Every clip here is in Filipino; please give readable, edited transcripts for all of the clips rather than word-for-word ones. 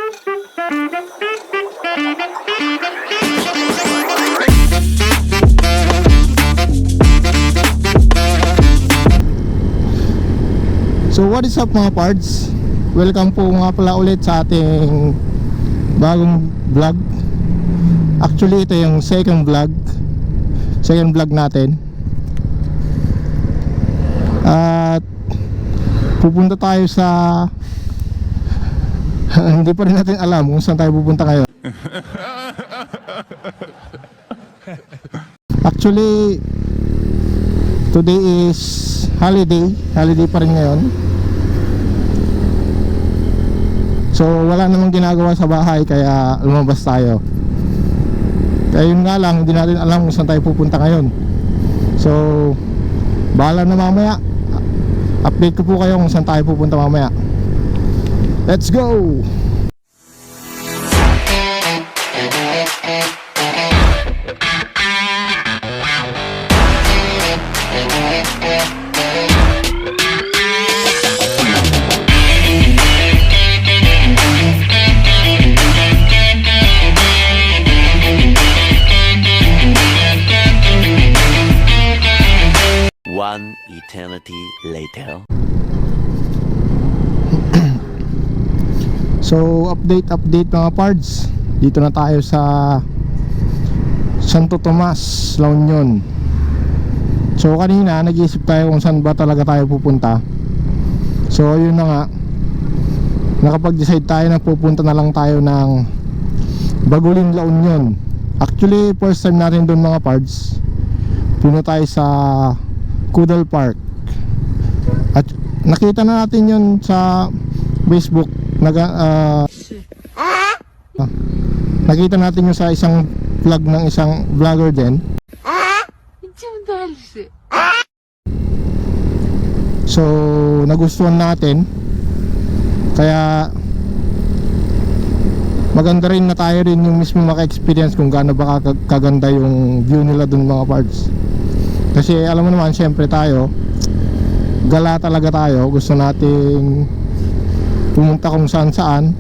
So what is up mga pards? Welcome po nga pala ulit sa ating bagong vlog. Actually ito yung second vlog natin. At pupunta tayo sa hindi pa rin natin alam kung saan tayo pupunta ngayon. Actually today is holiday pa rin ngayon. So wala namang ginagawa sa bahay kaya lumabas tayo. Kaya yun nga lang, hindi natin alam kung saan tayo pupunta ngayon. So bahala na mamaya. Update ko po kayo kung saan tayo pupunta mamaya. Let's go! One eternity later. So update mga pards. Dito na tayo sa Santo Tomas, La Union. So kanina nag-iisip tayo kung saan ba talaga tayo pupunta. So yun na nga, nakapag-decide tayo na pupunta na lang tayo ng Bagulin, La Union. Actually first time natin doon mga pards. Puno tayo sa Kudal Park. At nakita na natin yun sa Facebook. Nakita natin yun sa isang vlog ng isang vlogger din. So nagustuhan natin. Kaya maganda rin na tayo rin yung mismo maka-experience kung gaano ba kaganda yung view nila dun mga parts. Kasi alam mo naman, syempre tayo gala talaga tayo. Gusto nating pumunta kung saan saan.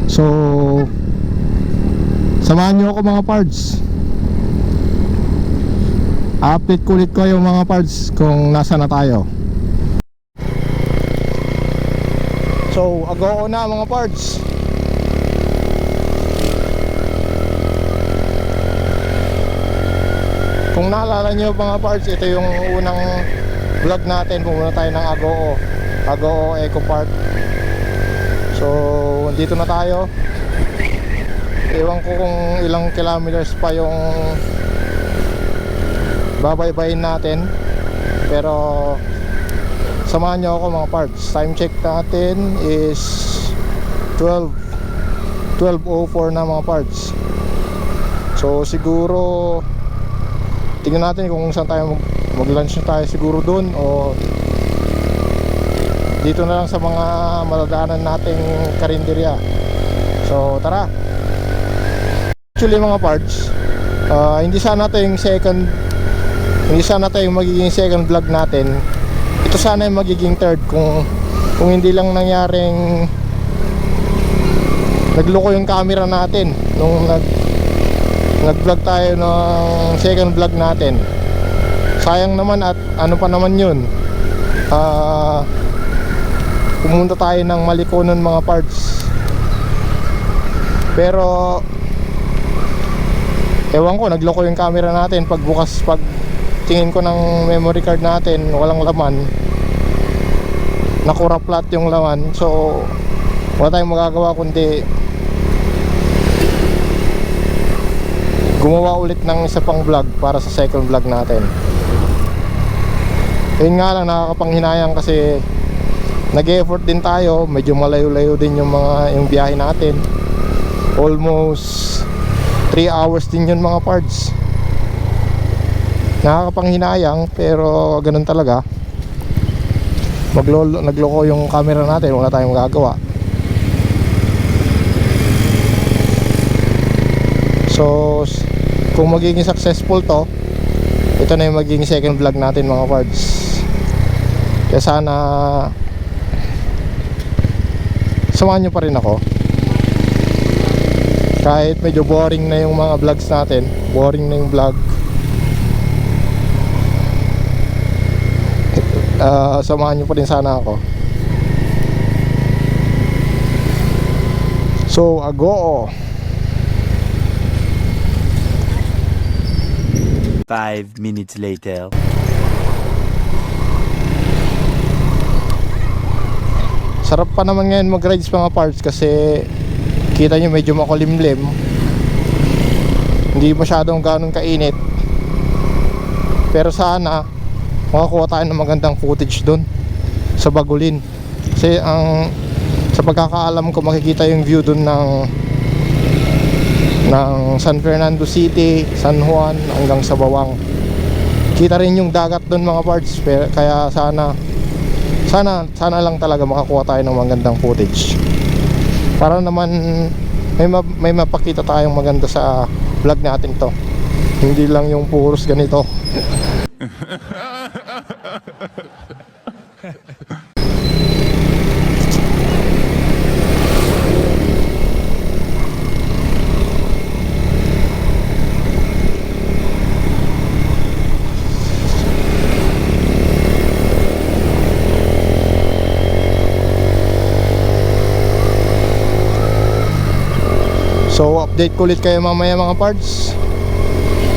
So samahan nyo ako mga parts. Update ko ulit ko yung mga parts kung nasa na tayo. So ago na mga parts. Kung naalala nyo mga parts, ito yung unang vlog natin. Pumunta tayo ng Agoo Eco Park. So dito na tayo. Ewan ko kung ilang kilometers pa yung babaybayin natin, pero samahan nyo ako mga parts. Time check natin is 12:04 na mga parts. So siguro tingnan natin kung saan tayo mag-lunch na tayo siguro doon o dito na lang sa mga madadaanan nating karinderya. So tara. Actually mga parts, hindi sana ito yung magiging second vlog natin. Ito sana yung magiging third kung hindi lang nangyaring nagloko yung camera natin nung nag-vlog tayo ng second vlog natin. Sayang naman at ano pa naman yun, pumunta tayo ng Malikonon mga parts. Pero ewan ko, nagloko yung camera natin. Pag tingin ko ng memory card natin, walang laman, nakuraplat yung laman. So wala tayong magagawa kundi gumawa ulit ng isa pang vlog para sa second vlog natin. Yun nga lang, nakakapanghinayang kasi nag-effort din tayo. Medyo malayo-layo din yung biyahe natin. Almost 3 hours din yun mga parts. Nakakapanghinayang pero ganun talaga. Nagloko yung camera natin, wala tayong magagawa. So kung magiging successful to, ito na yung magiging second vlog natin mga parts. Kaya sana samahan nyo pa rin ako. Kahit medyo boring na yung mga vlogs natin, boring na yung vlog, samahan nyo pa rin sana ako. So, ago. 5 minutes later. Sarap pa naman ngayon mag-rides mga parts kasi kita nyo medyo makulimlim. Hindi masyadong ganun kainit. Pero sana makakuha tayo ng magandang footage dun sa Bagulin. Kasi sa pagkakaalam ko makikita yung view dun ng San Fernando City, San Juan hanggang sa Bawang. Kita rin yung dagat dun mga parts. Kaya sana lang talaga makakuha tayo ng magandang footage para naman may mapakita tayong maganda sa vlog natin to. Hindi lang yung puros ganito. So update ko ulit kayo mamaya mga parts.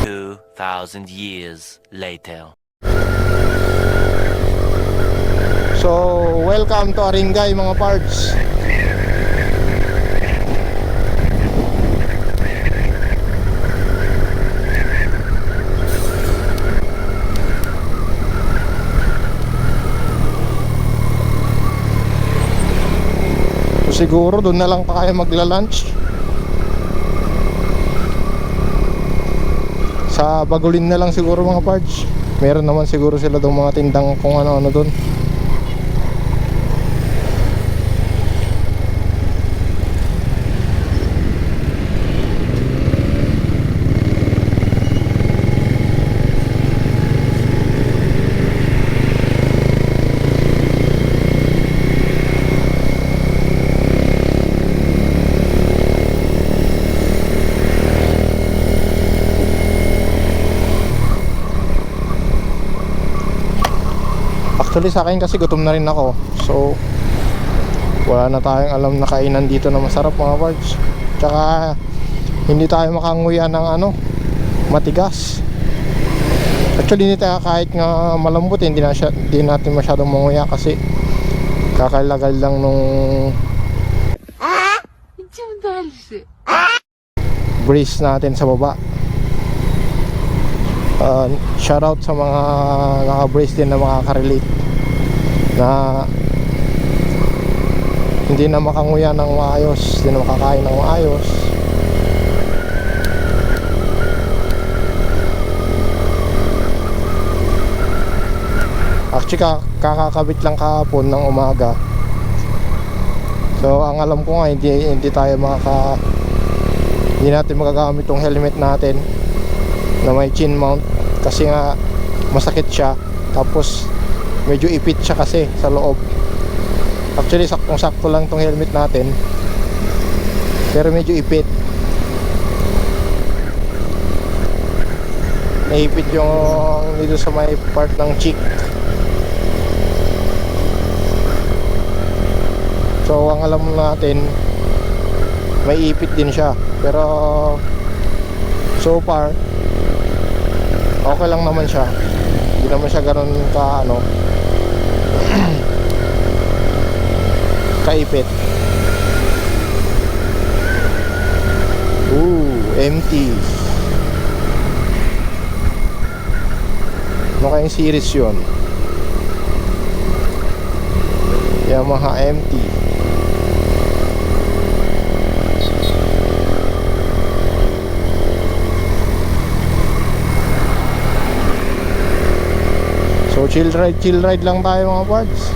2,000 years later. So welcome to Aringay mga parts. So, siguro doon na lang tayo magla-lunch. Sa Bagulin na lang siguro mga parts. Meron naman siguro sila doon mga tindang kung ano-ano doon. Actually sa akin kasi gutom na rin ako. So wala na tayong alam na kainan dito na masarap mga parts. Tsaka hindi tayo makanguya ng matigas. Actually hindi tayo kahit nga malambot, hindi natin masyadong manguya kasi kakalagal lang nung breeze natin sa baba. Shoutout sa mga naka-brace din na makaka-relate na hindi na makanguya ng maayos, hindi na makakain ng maayos. Actually kakakabit lang kahapon ng umaga. So ang alam ko nga hindi tayo hindi natin magagamit tong helmet natin na may chin mount kasi nga masakit siya, tapos medyo ipit siya kasi sa loob. Actually saktong-sakto lang tong helmet natin pero medyo ipit. Naipit yung dito sa may part ng cheek. So ang alam natin may ipit din siya, pero so far okay lang naman siya. Hindi naman siya ganoon kaipit. Empty. Ano kayang series yun? Yamaha empty. So chill ride lang tayo mga parts.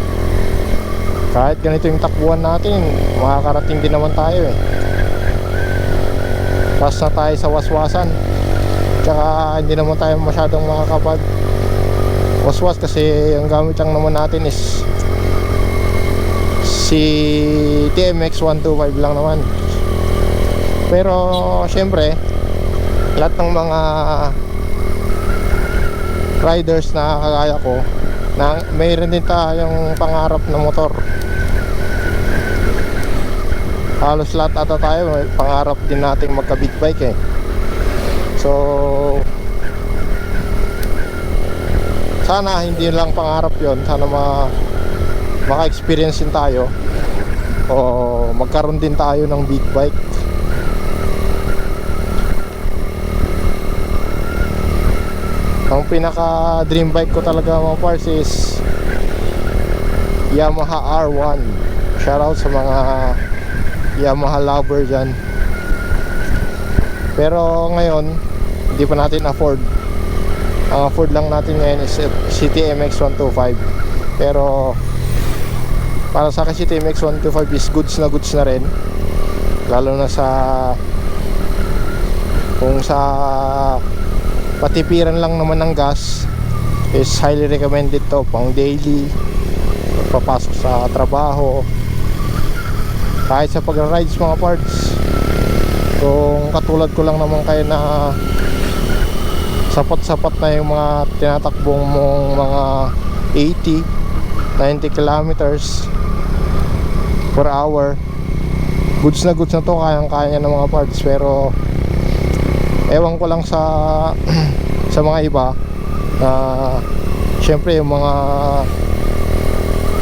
Kahit ganito yung takbuhan natin, makakarating din naman tayo eh. Pas na tayo sa waswasan. Tsaka hindi naman tayo masyadong makakapag waswas kasi ang gamit lang naman natin is si TMX 125 lang naman. Pero syempre lahat ng mga riders na kagaya ko na mayroon din tayong pangarap na motor. Halos lahat ata tayo may pangarap din nating magka big bike eh. So sana hindi lang pangarap yon, sana maka-experience din tayo o magkaroon din tayo ng big bike. Ang pinaka dream bike ko talaga mga parts is Yamaha R1. Shoutout sa mga Yamaha lover dyan. Pero ngayon hindi pa natin afford. Ang afford lang natin ngayon is TMX 125. Pero para sa akin TMX 125 is goods na rin. Lalo na sa kung sa patipiran lang naman ng gas is highly recommended to pang daily, pagpapasok sa trabaho, kahit sa pagra-rides mga parts. Kung katulad ko lang naman kayo na sapat na yung mga tinatakbong mong mga 80-90 kilometers per hour, goods na to, kayang-kaya ng mga parts. Pero ewan ko lang sa sa mga iba na syempre yung mga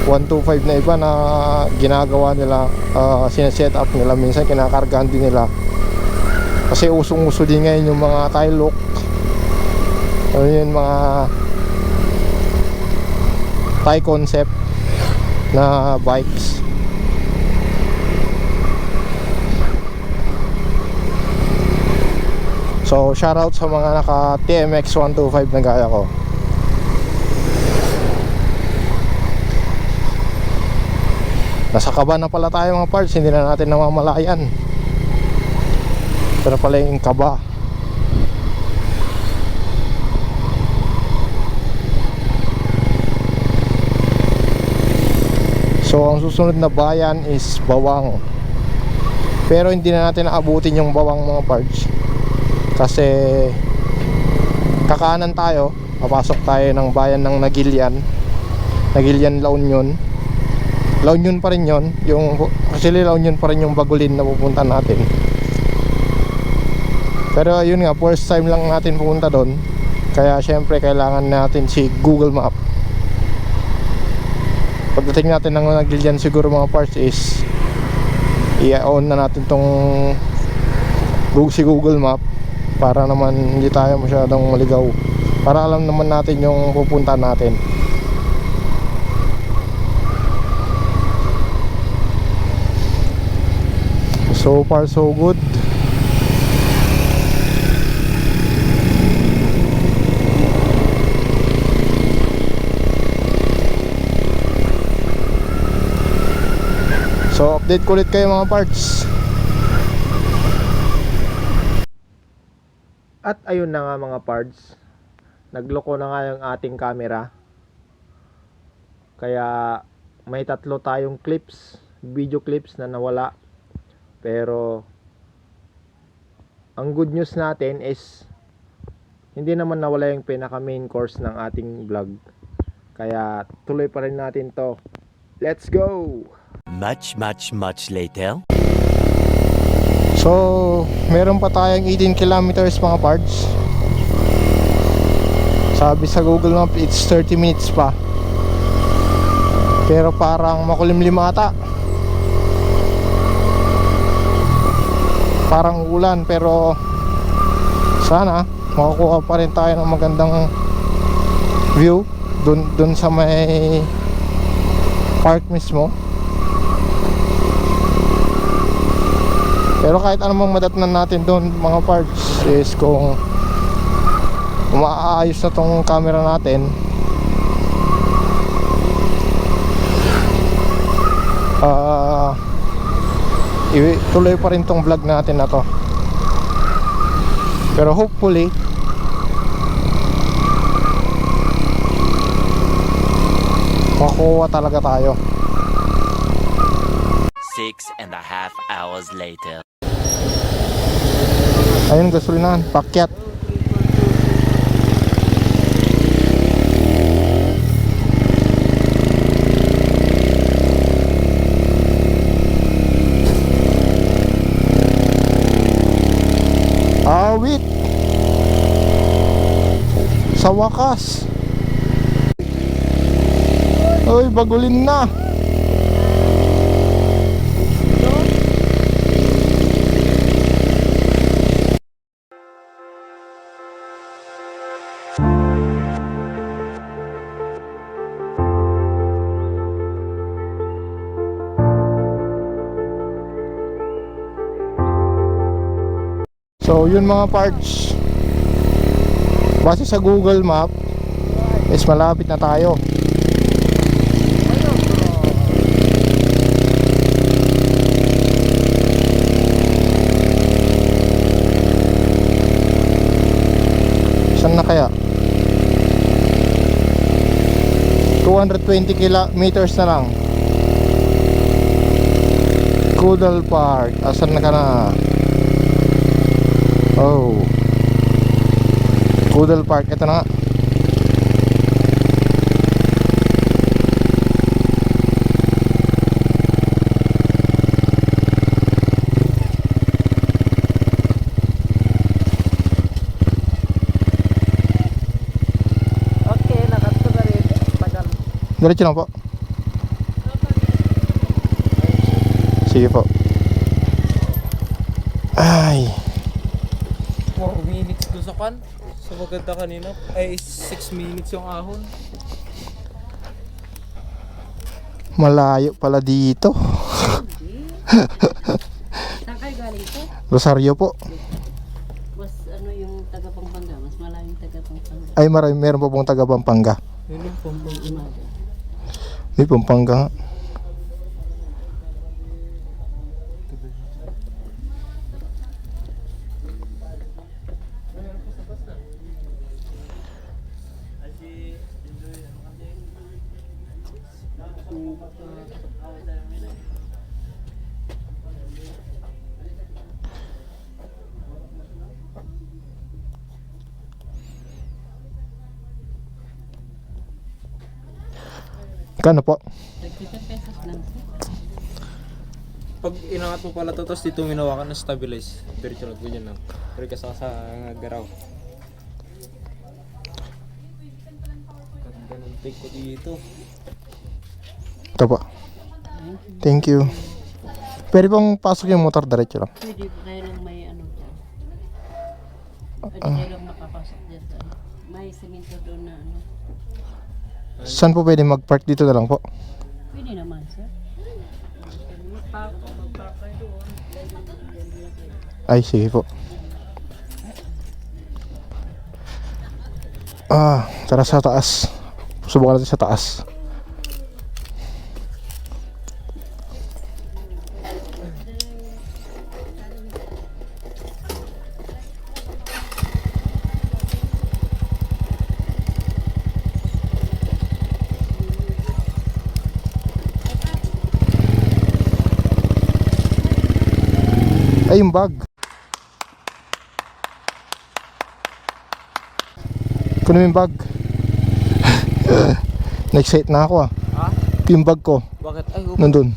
125 na iba na ginagawa nila, sineset up nila, minsan kinakargahan din nila kasi usong-uso din ngayon yung mga tail lock, ano yun, mga Thai concept na bikes. So shoutout sa mga naka TMX 125 na gaya ko. Nasa kaba na pala tayo mga parts, hindi na natin namamalayan. Pero pala yung kaba. So ang susunod na bayan is Bawang. Pero hindi na natin naabutin yung Bawang mga parts kasi kakaanan tayo, papasok tayo ng bayan ng Nagilian, La Union. La Union pa rin yun, actually La Union pa rin yung Bagulin na pupunta natin. Pero yun nga, first time lang natin pupunta doon, kaya syempre kailangan natin si Google Map. Pagdating natin ng Nagilian siguro mga parts is i-on na natin tong si Google Map para naman hindi tayo masyadong maligaw, para alam naman natin yung pupunta natin. So far so good. So update ko ulit kayo mga parts. At ayun na nga mga parts, nagloko na nga yung ating camera. Kaya may 3 tayong clips, video clips na nawala. Pero ang good news natin is hindi naman nawala yung pinaka main course ng ating vlog. Kaya tuloy pa rin natin to. Let's go! Much later. So, meron pa tayong 18 kilometers mga parts. Sabi sa Google Map, it's 30 minutes pa. Pero parang makulimlim ata. Parang ulan, pero sana makakuha pa rin tayo ng magandang view dun sa may park mismo. Pero kahit anong madatnan natin doon mga parts is kung umaayos na tong camera natin, tuloy pa rin tong vlog natin na to. Pero hopefully makuha talaga tayo. 6.5 hours later. Ayun, gasolinahan, pakyat. Awit. Sa wakas. Uy, bagulin na. So yun mga parts, base sa Google Map is malapit na tayo. Saan na kaya? 220 kilometers na lang. Kudal Park. Asan na ka na? Oh, Kudal Park, ito na nga. Okay, nakadto na rin. Tagal. Diretso lang po. Sige po. Ay, 4 minutes doon sa kan. Sa maganda kanina. Ay, 6 minutes yung ahon. malayo pala dito. Saan kayo galing po? Rosario po. Mas ano yung taga Pampanga? Mas malayong taga Pampanga. Ay, meron po pong taga Pampanga. Yun yung pumpong Umaga. May Pampanga nga. Kano po? 30 pesos lang. Pag inangat mo pala to, tapos dito minawakan na stabilize. Diretso lang, ganyan lang. Pero kasi sa garaw. Ganda ng take ko dito. Ito po. Thank you. Pwede pong pasok yung motor diretso lang. Pwede po kayo lang may ano dyan. Pwede kayo lang makapasok dyan sa ano. May semento doon na ano. Saan po pwede mag-park? Dito na lang po. Pwede naman, sir. Magpark kayo doon. Ay, sige po. Tara sa taas. Subukan natin sa taas. Ay, yung bag. Kunin mo yung bag. Nag-set na ako Ha? Yung bag ko, Bakit? Ay, nandun.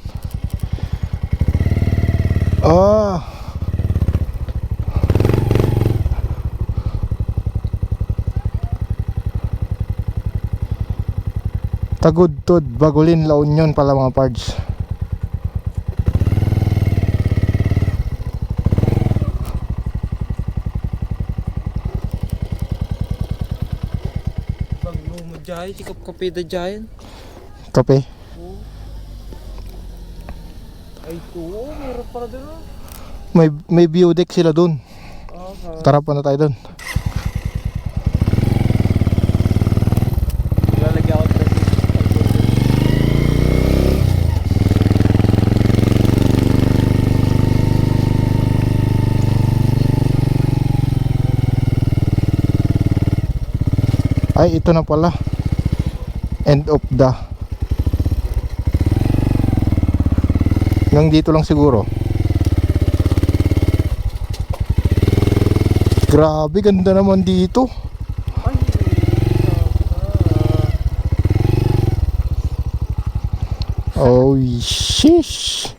Tagudtod, Bagulin, La Union pala mga parts. bagyo mo dyan. Chikap kape da dyan. Kape. Ay, oo. Meron pala doon. Oh. May view deck sila dun. Tara, punta tayo dun. Lalagyan ako dito. Ay, ito na pala. End of the Hanggang dito lang siguro. Grabe, ganda naman dito. Oh, shish.